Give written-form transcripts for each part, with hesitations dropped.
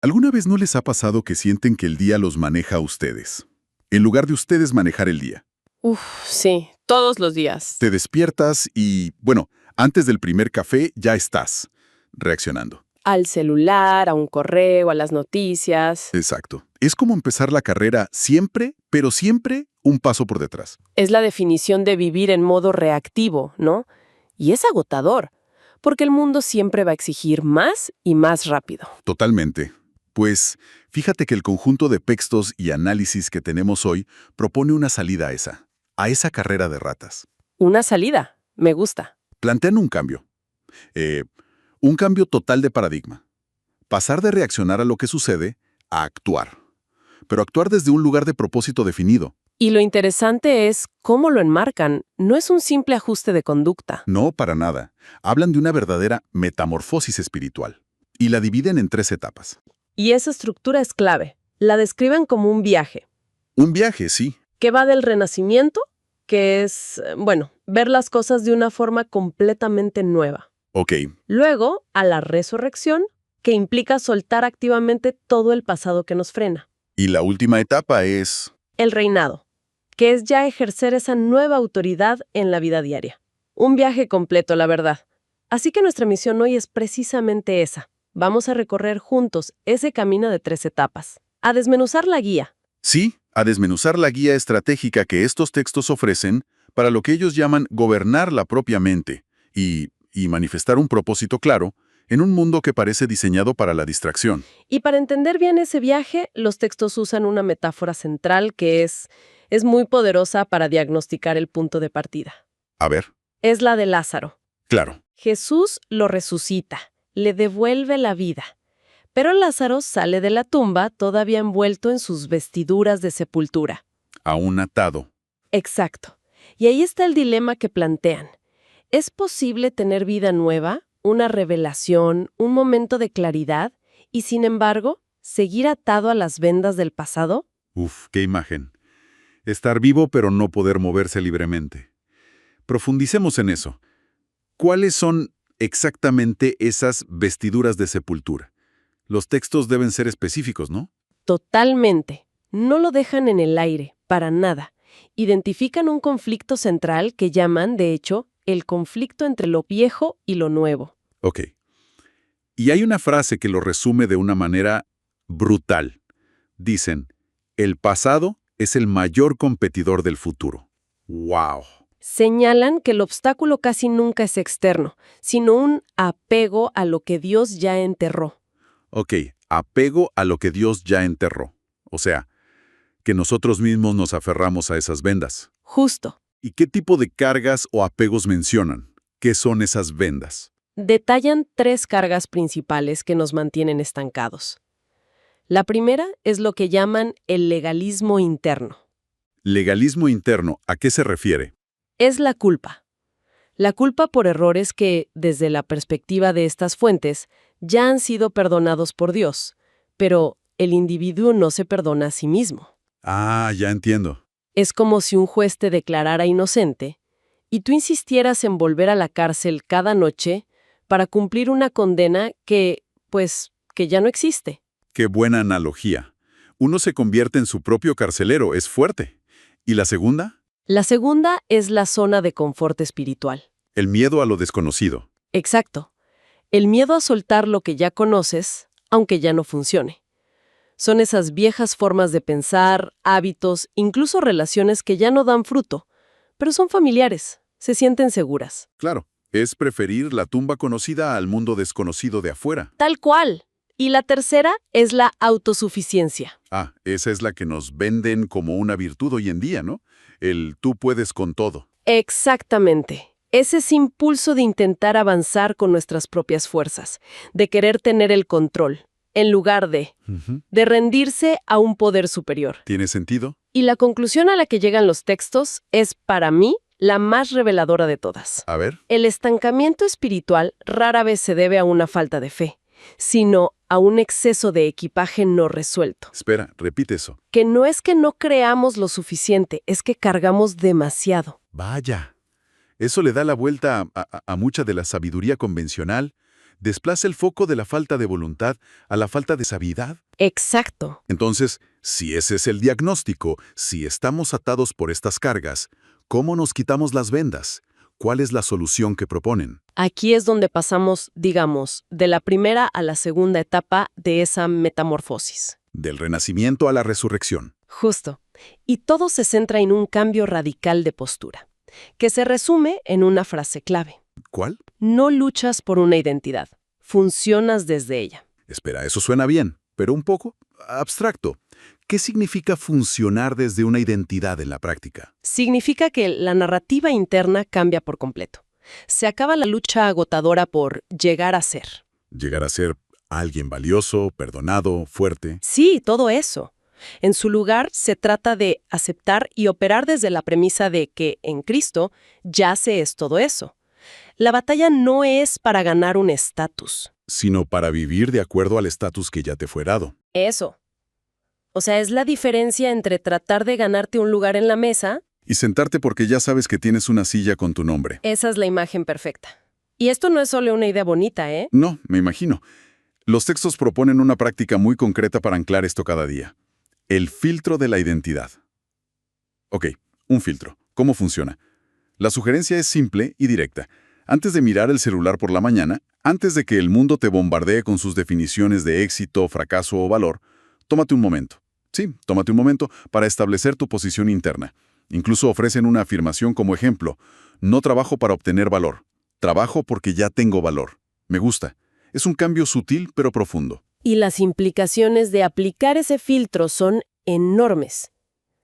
¿Alguna vez no les ha pasado que sienten que el día los maneja a ustedes, en lugar de ustedes manejar el día? Uf, sí, todos los días. Te despiertas y, bueno, antes del primer café ya estás reaccionando. Al celular, a un correo, a las noticias. Exacto. Es como empezar la carrera siempre, pero siempre un paso por detrás. Es la definición de vivir en modo reactivo, ¿no? Y es agotador, porque el mundo siempre va a exigir más y más rápido. Totalmente. Pues, fíjate que el conjunto de textos y análisis que tenemos hoy propone una salida a esa carrera de ratas. Una salida, me gusta. Plantean un cambio. Un cambio total de paradigma. Pasar de reaccionar a lo que sucede a actuar. Pero actuar desde un lugar de propósito definido. Y lo interesante es cómo lo enmarcan. No es un simple ajuste de conducta. No, para nada. Hablan de una verdadera metamorfosis espiritual. Y la dividen en 3 etapas. Y esa estructura es clave. La describen como un viaje, Un viaje, sí. que va del renacimiento, que es, ver las cosas de una forma completamente nueva. Ok. Luego, a la resurrección, que implica soltar activamente todo el pasado que nos frena. Y la última etapa es... El reinado, que es ya ejercer esa nueva autoridad en la vida diaria. Un viaje completo, la verdad. Así que nuestra misión hoy es precisamente esa. Vamos a recorrer juntos ese camino de 3 etapas. A desmenuzar la guía. Sí, a desmenuzar la guía estratégica que estos textos ofrecen para lo que ellos llaman gobernar la propia mente y manifestar un propósito claro en un mundo que parece diseñado para la distracción. Y para entender bien ese viaje, los textos usan una metáfora central que es muy poderosa para diagnosticar el punto de partida. A ver, Es la de Lázaro. claro. Jesús lo resucita, le devuelve la vida. Pero Lázaro sale de la tumba todavía envuelto en sus vestiduras de sepultura. Aún atado. Exacto. Y ahí está el dilema que plantean. ¿Es posible tener vida nueva, una revelación, un momento de claridad, y sin embargo, seguir atado a las vendas del pasado? Uf, qué imagen. Estar vivo pero no poder moverse libremente. Profundicemos en eso. ¿Cuáles son exactamente esas vestiduras de sepultura? Los textos deben ser específicos, ¿no? Totalmente. No lo dejan en el aire, para nada. Identifican un conflicto central que llaman, de hecho, el conflicto entre lo viejo y lo nuevo. Ok. Y hay una frase que lo resume de una manera brutal. Dicen, el pasado es el mayor competidor del futuro. ¡Wow! Señalan que el obstáculo casi nunca es externo, sino un apego a lo que Dios ya enterró. Ok, apego a lo que Dios ya enterró. O sea, que nosotros mismos nos aferramos a esas vendas. Justo. ¿Y qué tipo de cargas o apegos mencionan? ¿Qué son esas vendas? Detallan 3 cargas principales que nos mantienen estancados. La primera es lo que llaman el legalismo interno. Legalismo interno, ¿a qué se refiere? Es la culpa. La culpa por errores que, desde la perspectiva de estas fuentes, ya han sido perdonados por Dios, pero el individuo no se perdona a sí mismo. Ah, ya entiendo. Es como si un juez te declarara inocente y tú insistieras en volver a la cárcel cada noche para cumplir una condena que ya no existe. Qué buena analogía. Uno se convierte en su propio carcelero, es fuerte. ¿Y la segunda? La segunda es la zona de confort espiritual. El miedo a lo desconocido. Exacto. El miedo a soltar lo que ya conoces, aunque ya no funcione. Son esas viejas formas de pensar, hábitos, incluso relaciones que ya no dan fruto, pero son familiares, se sienten seguras. Claro, es preferir la tumba conocida al mundo desconocido de afuera. Tal cual. Y la tercera es la autosuficiencia. Ah, esa es la que nos venden como una virtud hoy en día, ¿no? El tú puedes con todo. Exactamente. Es ese impulso de intentar avanzar con nuestras propias fuerzas, de querer tener el control, en lugar de rendirse a un poder superior. ¿Tiene sentido? Y la conclusión a la que llegan los textos es, para mí, la más reveladora de todas. A ver. El estancamiento espiritual rara vez se debe a una falta de fe, sino a un exceso de equipaje no resuelto. Espera, repite eso. Que no es que no creamos lo suficiente, es que cargamos demasiado. Vaya. Eso le da la vuelta a mucha de la sabiduría convencional Desplaza el foco de la falta de voluntad a la falta de sabiedad. Exacto. Entonces, si ese es el diagnóstico, si estamos atados por estas cargas, ¿cómo nos quitamos las vendas? ¿Cuál es la solución que proponen? Aquí es donde pasamos, digamos, de la primera a la segunda etapa de esa metamorfosis. Del renacimiento a la resurrección. Justo. Y todo se centra en un cambio radical de postura, que se resume en una frase clave. ¿Cuál? No luchas por una identidad, funcionas desde ella. Espera, eso suena bien, pero un poco abstracto. ¿Qué significa funcionar desde una identidad en la práctica? Significa que la narrativa interna cambia por completo. Se acaba la lucha agotadora por llegar a ser. Llegar a ser alguien valioso, perdonado, fuerte. Sí, todo eso. En su lugar, se trata de aceptar y operar desde la premisa de que, en Cristo, ya se es todo eso. La batalla no es para ganar un estatus. Sino para vivir de acuerdo al estatus que ya te fue dado. Eso. O sea, es la diferencia entre tratar de ganarte un lugar en la mesa. Y sentarte porque ya sabes que tienes una silla con tu nombre. Esa es la imagen perfecta. Y esto no es solo una idea bonita, ¿eh? No, me imagino. Los textos proponen una práctica muy concreta para anclar esto cada día. El filtro de la identidad. Ok, un filtro. ¿Cómo funciona? La sugerencia es simple y directa. Antes de mirar el celular por la mañana, antes de que el mundo te bombardee con sus definiciones de éxito, fracaso o valor, tómate un momento. Sí, tómate un momento para establecer tu posición interna. Incluso ofrecen una afirmación como ejemplo. No trabajo para obtener valor. Trabajo porque ya tengo valor. Me gusta. Es un cambio sutil pero profundo. Y las implicaciones de aplicar ese filtro son enormes.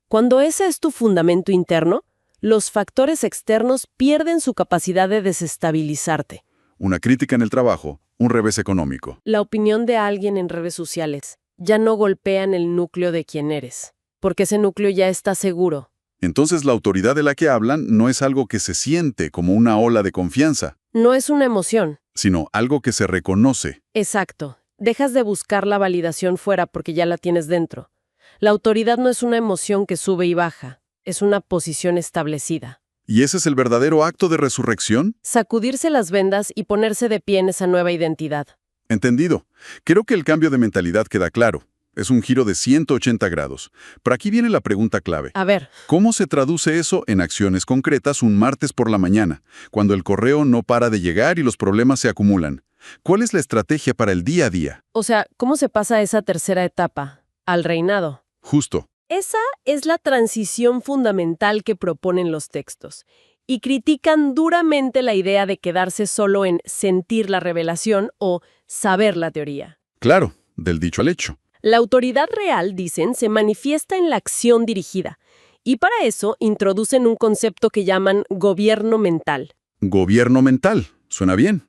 Cuando ese es tu fundamento interno, los factores externos pierden su capacidad de desestabilizarte. Una crítica en el trabajo, un revés económico. La opinión de alguien en redes sociales ya no golpean el núcleo de quién eres, porque ese núcleo ya está seguro. Entonces la autoridad de la que hablan no es algo que se siente como una ola de confianza, No es una emoción. sino algo que se reconoce. Exacto. Dejas de buscar la validación fuera porque ya la tienes dentro. La autoridad no es una emoción que sube y baja, es una posición establecida. ¿Y ese es el verdadero acto de resurrección? Sacudirse las vendas y ponerse de pie en esa nueva identidad. Entendido. Creo que el cambio de mentalidad queda claro. Es un giro de 180 grados. Pero aquí viene la pregunta clave. A ver, ¿Cómo se traduce eso en acciones concretas un martes por la mañana, cuando el correo no para de llegar y los problemas se acumulan? ¿Cuál es la estrategia para el día a día? o sea, ¿cómo se pasa a esa tercera etapa? Al reinado. Justo. Esa es la transición fundamental que proponen los textos, y critican duramente la idea de quedarse solo en sentir la revelación o saber la teoría. Claro, del dicho al hecho. La autoridad real, dicen, se manifiesta en la acción dirigida, y para eso introducen un concepto que llaman gobierno mental. Gobierno mental. Suena bien.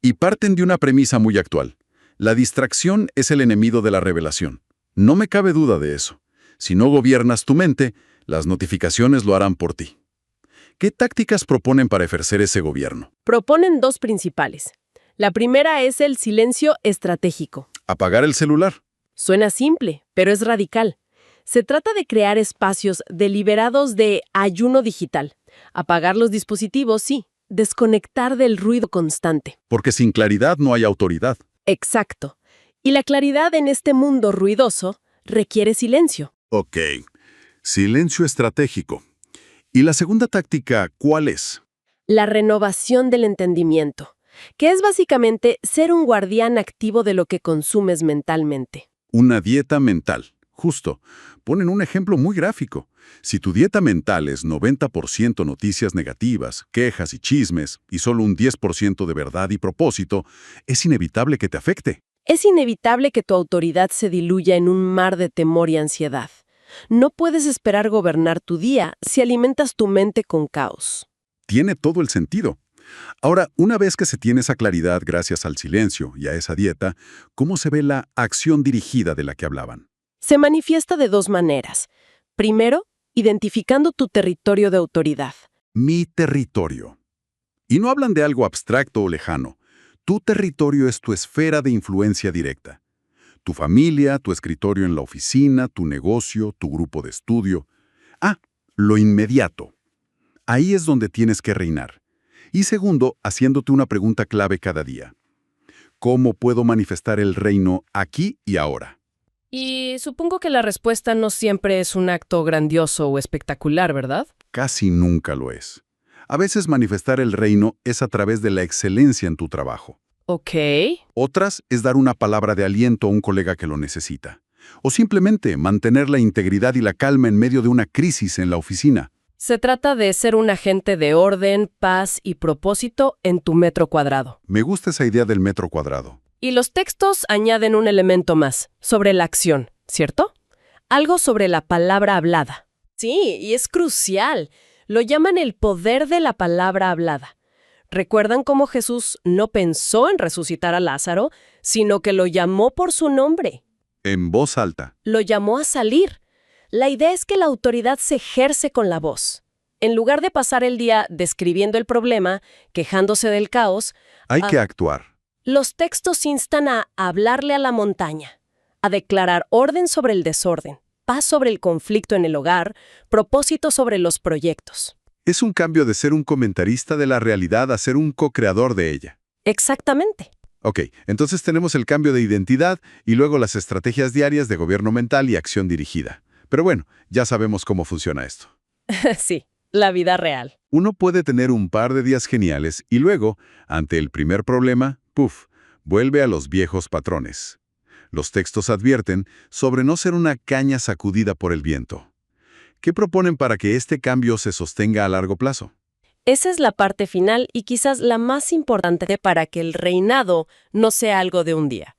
Y parten de una premisa muy actual. La distracción es el enemigo de la revelación. No me cabe duda de eso. Si no gobiernas tu mente, las notificaciones lo harán por ti. ¿Qué tácticas proponen para ejercer ese gobierno? Proponen dos principales. La primera es el silencio estratégico. Apagar el celular. Suena simple, pero es radical. Se trata de crear espacios deliberados de ayuno digital. Apagar los dispositivos, sí. Desconectar del ruido constante. Porque sin claridad no hay autoridad. Exacto. Y la claridad en este mundo ruidoso requiere silencio. Ok. Silencio estratégico. ¿Y la segunda táctica cuál es? La renovación del entendimiento, que es básicamente ser un guardián activo de lo que consumes mentalmente. Una dieta mental. Justo. Ponen un ejemplo muy gráfico. Si tu dieta mental es 90% noticias negativas, quejas y chismes, y solo un 10% de verdad y propósito, es inevitable que te afecte. Es inevitable que tu autoridad se diluya en un mar de temor y ansiedad. No puedes esperar gobernar tu día si alimentas tu mente con caos. Tiene todo el sentido. Ahora, una vez que se tiene esa claridad gracias al silencio y a esa dieta, ¿cómo se ve la acción dirigida de la que hablaban? Se manifiesta de dos maneras. Primero, identificando tu territorio de autoridad. Mi territorio. Y no hablan de algo abstracto o lejano. Tu territorio es tu esfera de influencia directa. Tu familia, tu escritorio en la oficina, tu negocio, tu grupo de estudio. Ah, lo inmediato. Ahí es donde tienes que reinar. Y segundo, haciéndote una pregunta clave cada día. ¿Cómo puedo manifestar el reino aquí y ahora? Y supongo que la respuesta no siempre es un acto grandioso o espectacular, ¿verdad? Casi nunca lo es. A veces manifestar el reino es a través de la excelencia en tu trabajo. Ok. Otras es dar una palabra de aliento a un colega que lo necesita. O simplemente mantener la integridad y la calma en medio de una crisis en la oficina. Se trata de ser un agente de orden, paz y propósito en tu metro cuadrado. Me gusta esa idea del metro cuadrado. Y los textos añaden un elemento más, sobre la acción, ¿cierto? Algo sobre la palabra hablada. Sí, y es crucial. Lo llaman el poder de la palabra hablada. ¿Recuerdan cómo Jesús no pensó en resucitar a Lázaro, sino que lo llamó por su nombre? En voz alta. Lo llamó a salir. La idea es que la autoridad se ejerce con la voz. En lugar de pasar el día describiendo el problema, quejándose del caos, Hay que actuar. los textos instan a hablarle a la montaña, a declarar orden sobre el desorden, paz sobre el conflicto en el hogar, propósito sobre los proyectos. Es un cambio de ser un comentarista de la realidad a ser un co-creador de ella. Exactamente. Ok, entonces tenemos el cambio de identidad y luego las estrategias diarias de gobierno mental y acción dirigida. Pero bueno, ya sabemos cómo funciona esto. Sí, la vida real. Uno puede tener un par de días geniales y luego, ante el primer problema, ¡puf!, vuelve a los viejos patrones. Los textos advierten sobre no ser una caña sacudida por el viento. ¿Qué proponen para que este cambio se sostenga a largo plazo? Esa es la parte final y quizás la más importante para que el reinado no sea algo de un día.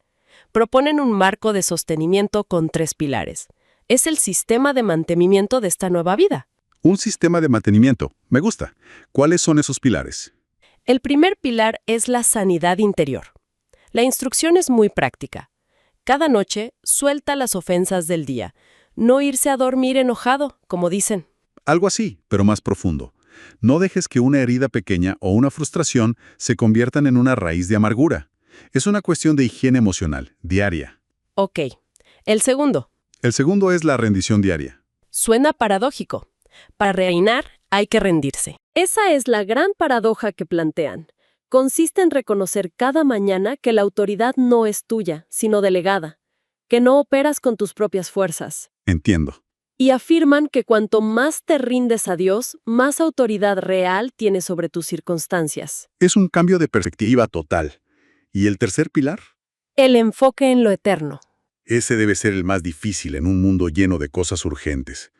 Proponen un marco de sostenimiento con 3 pilares. Es el sistema de mantenimiento de esta nueva vida. Un sistema de mantenimiento. Me gusta. ¿Cuáles son esos pilares? El primer pilar es la sanidad interior. La instrucción es muy práctica. Cada noche, suelta las ofensas del día. No irse a dormir enojado, como dicen. Algo así, pero más profundo. No dejes que una herida pequeña o una frustración se conviertan en una raíz de amargura. Es una cuestión de higiene emocional, diaria. Ok. El segundo. El segundo es la rendición diaria. Suena paradójico. Para reinar hay que rendirse. Esa es la gran paradoja que plantean. Consiste en reconocer cada mañana que la autoridad no es tuya, sino delegada, que no operas con tus propias fuerzas. Entiendo. Y afirman que cuanto más te rindes a Dios, más autoridad real tienes sobre tus circunstancias. Es un cambio de perspectiva total. ¿Y el tercer pilar? El enfoque en lo eterno. Ese debe ser el más difícil en un mundo lleno de cosas urgentes.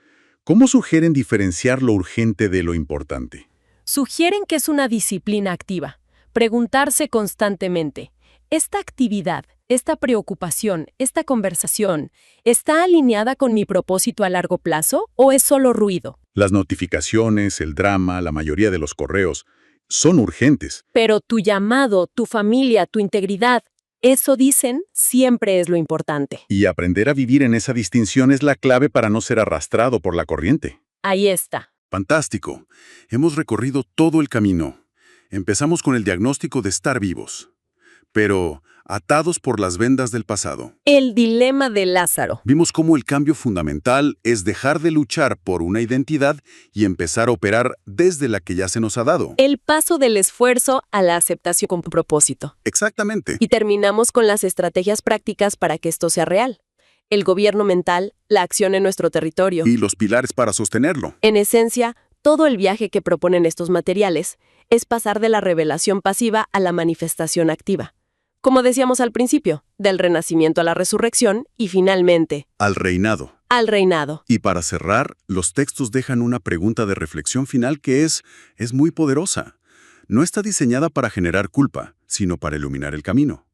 ¿Cómo sugieren diferenciar lo urgente de lo importante? Sugieren que es una disciplina activa. Preguntarse constantemente, ¿esta actividad, esta preocupación, esta conversación, está alineada con mi propósito a largo plazo o es solo ruido? Las notificaciones, el drama, la mayoría de los correos, son urgentes. Pero tu llamado, tu familia, tu integridad, eso dicen, siempre es lo importante. Y aprender a vivir en esa distinción es la clave para no ser arrastrado por la corriente. Ahí está. Fantástico. Hemos recorrido todo el camino. Empezamos con el diagnóstico de estar vivos, pero atados por las vendas del pasado. El dilema de Lázaro. Vimos cómo el cambio fundamental es dejar de luchar por una identidad y empezar a operar desde la que ya se nos ha dado. El paso del esfuerzo a la aceptación con propósito. Exactamente. Y terminamos con las estrategias prácticas para que esto sea real. El gobierno mental, la acción en nuestro territorio. Y los pilares para sostenerlo. En esencia, todo el viaje que proponen estos materiales es pasar de la revelación pasiva a la manifestación activa. Como decíamos al principio, del renacimiento a la resurrección y finalmente, Al reinado. al reinado. Y para cerrar, los textos dejan una pregunta de reflexión final que es muy poderosa. No está diseñada para generar culpa, sino para iluminar el camino.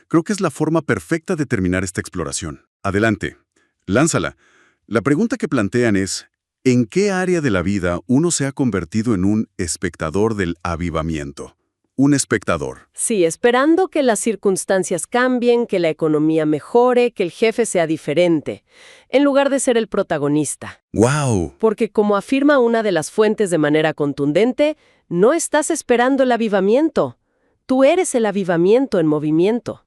Creo que es la forma perfecta de terminar esta exploración. Adelante, lánzala. La pregunta que plantean es, ¿en qué área de la vida uno se ha convertido en un espectador del avivamiento? Un espectador. Sí, esperando que las circunstancias cambien, que la economía mejore, que el jefe sea diferente, en lugar de ser el protagonista. ¡Wow! Porque como afirma una de las fuentes de manera contundente, no estás esperando el avivamiento. Tú eres el avivamiento en movimiento.